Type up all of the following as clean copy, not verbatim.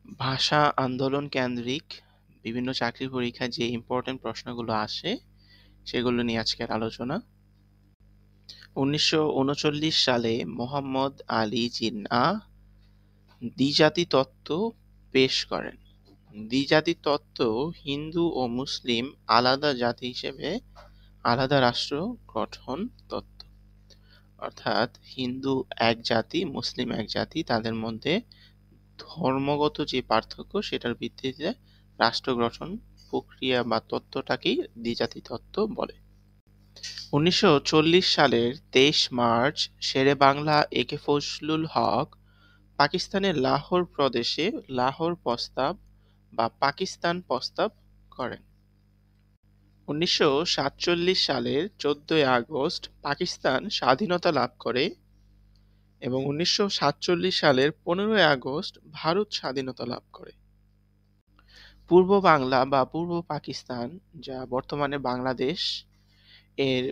ভাষা আন্দোলন কেন্দ্রিক বিভিন্ন চাকরি পরীক্ষায় যে ইম্পর্টেন্ট প্রশ্নগুলো আসে সেগুলো নিয়ে আজকের আলোচনা। ১৯৩৯ সালে মোহাম্মদ আলী জিন্নাহ দ্বিজাতি তত্ত্ব পেশ করেন। দ্বিজাতি তত্ত্ব হিন্দু ও মুসলিম আলাদা জাতি হিসেবে আলাদা রাষ্ট্র গঠন তত্ত্ব, অর্থাৎ হিন্দু এক জাতি, মুসলিম এক জাতি, তাদের মধ্যে ধর্মগত যে পার্থক্য সেটার ভিত্তিতে রাষ্ট্র গঠন প্রক্রিয়া বা তত্ত্বটাকেই দ্বিজাতি তত্ত্ব বলে। ১৯৪০ সালের ২৩ মার্চ শেরেবাংলা একে ফজলুল হক পাকিস্তানের লাহোর প্রদেশে লাহোর প্রস্তাব বা পাকিস্তান প্রস্তাব করেন। ১৯৪৭ সালের ১৪ আগস্ট পাকিস্তান স্বাধীনতা লাভ করে এবং ১৯৪৭ সালের ১৫ আগস্ট ভারত স্বাধীনতা লাভ করে। পূর্ব বাংলা বা পূর্ব পাকিস্তান, যা বর্তমানে বাংলাদেশ, এর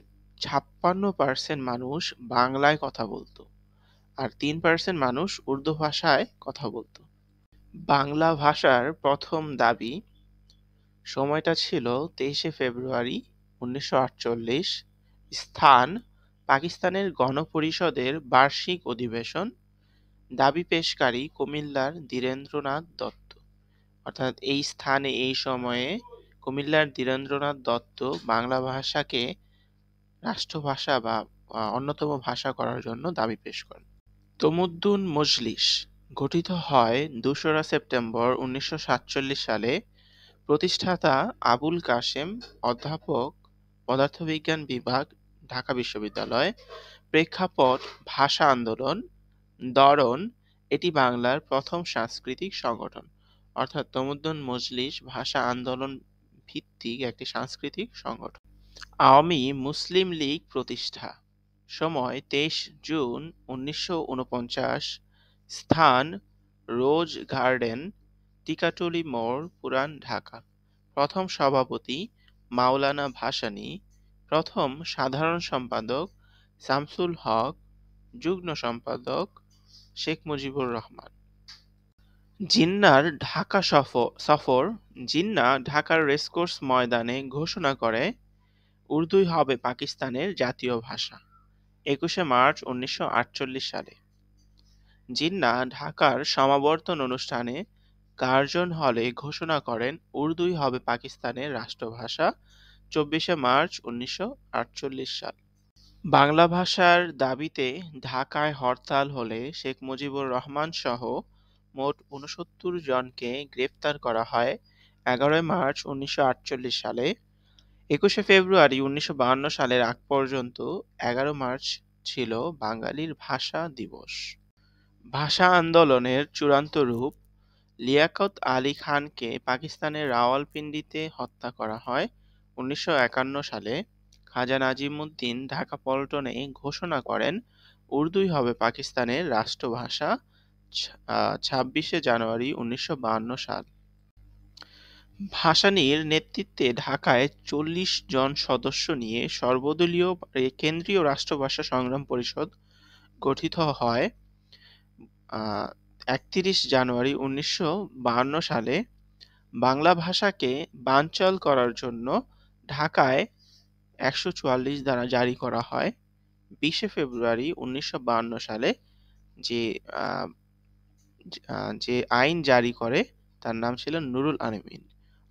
৫৬% মানুষ বাংলায় কথা বলতো আর ৩% মানুষ উর্দু ভাষায় কথা বলতো। বাংলা ভাষার প্রথম দাবি সময়টা ছিল ২৩শে ফেব্রুয়ারি ১৯৪৮। স্থান পাকিস্তানের গণপরিষদের বার্ষিক অধিবেশন। দাবি পেশকারী কুমিল্লার ধীরেন্দ্রনাথ দত্ত, অর্থাৎ এই স্থানে এই সময়ে কুমিল্লার ধীরেন্দ্রনাথ দত্ত বাংলা ভাষাকে রাষ্ট্রভাষা বা অন্যতম ভাষা করার জন্য দাবি পেশ করেন। তমুদ্দুন মজলিস গঠিত হয় ২রা সেপ্টেম্বর ১৯৪৭ সালে। প্রতিষ্ঠাতা আবুল কাশেম, অধ্যাপক, পদার্থবিজ্ঞান বিভাগ, ঢাকা বিশ্ববিদ্যালয়। প্রেক্ষাপট ভাষা আন্দোলন। ধরন এটি বাংলার প্রথম সাংস্কৃতিক সংগঠন, অর্থাৎ তমুদ্দুন মজলিস ভাষা আন্দোলন ভিত্তিক একটি সাংস্কৃতিক সংগঠন। আওয়ামী মুসলিম লীগ প্রতিষ্ঠা। সময় ২৩ জুন ১৯৪৯। স্থান রোজ গার্ডেন, টিকাটুলি মোড়, পুরান ঢাকা। প্রথম সভাপতি মাওলানা ভাসানী। প্রথম সাধারণ সম্পাদক শামসুল হক। যুগ্ম সম্পাদক শেখ মুজিবুর রহমান। জিন্নাহর ঢাকা সফর। জিন্নাহ ঢাকার রেসকোর্স ময়দানে ঘোষণা করে উর্দুই হবে পাকিস্তানের জাতীয় ভাষা। ২১শে মার্চ ১৯৪৮ সালে। জিন্নাহ ঢাকার সমাবর্তন অনুষ্ঠানে কার্জন হলে ঘোষণা করেন উর্দুই হবে পাকিস্তানের রাষ্ট্রভাষা। ২৪শে মার্চ ১৯৪৮ সাল। বাংলা ভাষার দাবিতে ঢাকায় হরতাল হলে শেখ মুজিবুর রহমান সহ মোট ৬৯ জনকে গ্রেফতার করা হয় ১১ মার্চ ১৯৪৮ সালে। ২১শে ফেব্রুয়ারি ১৯৫২ সালের আগ পর্যন্ত ১১ মার্চ ছিল বাঙালির ভাষা দিবস। ভাষা আন্দোলনের চূড়ান্ত রূপ। লিয়াকত আলী খানকে পাকিস্তানের রাওয়ালপিন্ডিতে হত্যা করা হয় ১৯৫১ সালে। খাজা নাজিমুদ্দিন ঢাকা পল্টনে ঘোষণা করেন উর্দুই হবে পাকিস্তানের রাষ্ট্রভাষা ২৬শে জানুয়ারি ১৯৫২ সাল। ভাসানীর নেতৃত্বে ঢাকায় ৪০ জন সদস্য নিয়ে সর্বদলীয় কেন্দ্রীয় রাষ্ট্রভাষা সংগ্রাম পরিষদ গঠিত হয় ৩১ জানুয়ারি ১৯৫২ সালে। বাংলা ভাষাকে বানচাল করার জন্য ঢাকায় ১৪৪ ধারা জারি করা হয়। ২০শে ফেব্রুয়ারি ১৯৫২ সালে যে আইন জারি করে তার নাম ছিল নুরুল আমিন,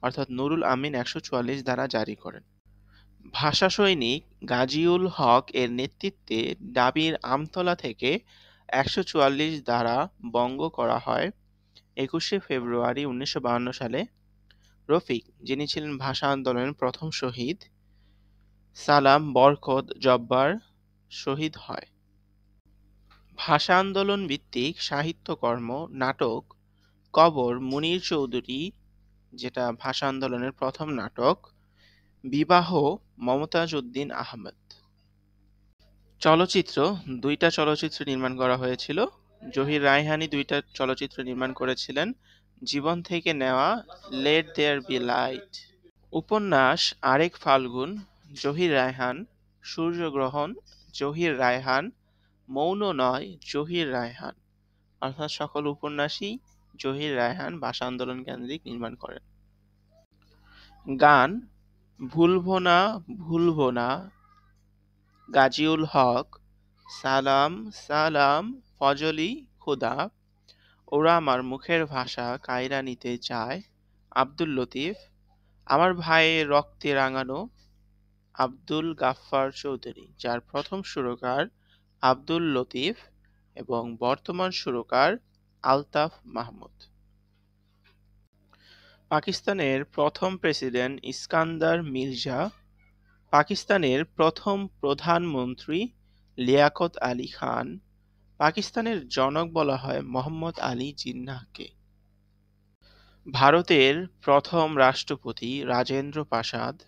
অর্থাৎ নুরুল আমিন ১৪৪ ধারা জারি করেন। ভাষা সৈনিক গাজীউল হক এর নেতৃত্বে ডাবির আমতলা থেকে ১৪৪ ধারা ভঙ্গ করা হয় ২১শে ফেব্রুয়ারি ১৯৫২ সালে। রফিক, যিনি ছিলেন ভাষা আন্দোলনের প্রথম শহীদ, সালাম, বরকত, জব্বার শহীদ হয়। ভাষা আন্দোলন ভিত্তিক সাহিত্যকর্ম, নাটক। কবর মুনীর চৌধুরী, যেটা ভাষা আন্দোলনের প্রথম নাটক। বিবাহ মমতাজ উদ্দিন আহমেদ। চলচ্চিত্র, দুইটা চলচ্চিত্র নির্মাণ করা হয়েছিল। জহির রায়হানী দুইটা চলচ্চিত্র নির্মাণ করেছিলেন। জীবন থেকে নেওয়া লেট দেয়ার বি লাইট। উপন্যাস আরেক ফাল্গুন, জহির রায়হান। সূর্যগ্রহণ, জহির রায়হান। মৌন নয়, জহির রায়হান, অর্থাৎ সকল উপন্যাসই জহির রায়হান ভাষা আন্দোলন কেন্দ্রিক নির্মাণ করেন। গান ভুলবো না ভুলবো না, গাজীউল হক, সালাম সালাম, ফজলি খুদা, ওরা আমার মুখের ভাষা কায়রা নিতে চায়, আব্দুল লতিফ, আমার ভাইয়ের রক্তে রাঙানো, আব্দুল গাফফার চৌধুরী, যার প্রথম সুরকার আব্দুল লতিফ এবং বর্তমান সুরকার আলতাফ মাহমুদ। পাকিস্তানের প্রথম প্রেসিডেন্ট ইস্কান্দার মির্জা। পাকিস্তানের প্রথম প্রধানমন্ত্রী লিয়াকত আলী খান। পাকিস্তানের জনক বলা হয় মোহাম্মদ আলী জিন্নাহকে। ভারতের প্রথম রাষ্ট্রপতি রাজেন্দ্র প্রসাদ।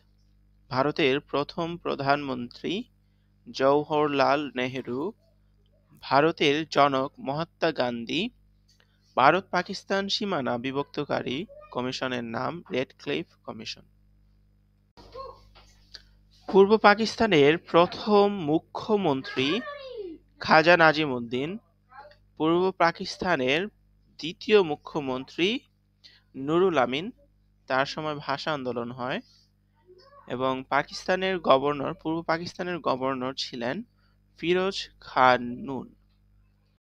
ভারতের প্রথম প্রধানমন্ত্রী জওহরলাল নেহেরু। ভারতের জনক মহাত্মা গান্ধী। ভারত-পাকিস্তান সীমানা বিভক্তকারী কমিশনের নাম রেডক্লিফ কমিশন। পূর্ব পাকিস্তানের প্রথম মুখ্যমন্ত্রী খাজা নাজিম উদ্দিন। পূর্ব পাকিস্তানের দ্বিতীয় মুখ্যমন্ত্রী নুরুল আমিন, তার সময় ভাষা আন্দোলন হয়। এবং পূর্ব পাকিস্তানের গভর্নর ছিলেন ফিরোজ খান নুন।